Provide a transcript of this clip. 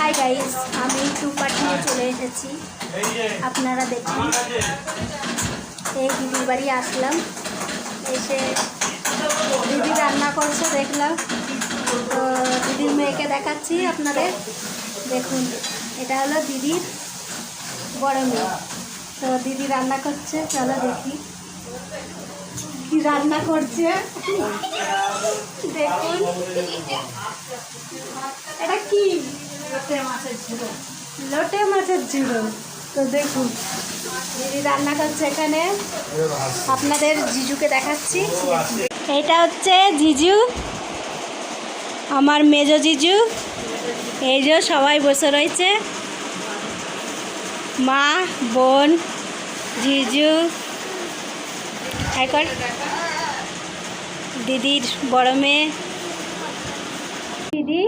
Hi guys, আমি টুপাট নিয়ে চলে এসেছি। আপনারা দেখুন, এই দিদির বাড়ি আসলাম, এসে দিদি রান্না করছে দেখলাম। তো দিদির মেয়েকে দেখাচ্ছি আপনাদের। দেখুন, এটা হলো দিদির বড় মেয়ে। তো দিদি রান্না করছে, চলো দেখি কি রান্না করছে। দেখুন, এটা কি? লোটে মাছের ঝুড়ো। তো দেখুন দিদি রান্না করছে এখানে। আপনাদের জিজুকে দেখাচ্ছি। এটা হচ্ছে জিজু, আমার মেজো জিজু। এই যে সবাই বসে রয়েছে, মা, বোন, জিজু, এখন দিদির বড় মেয়ে। দিদি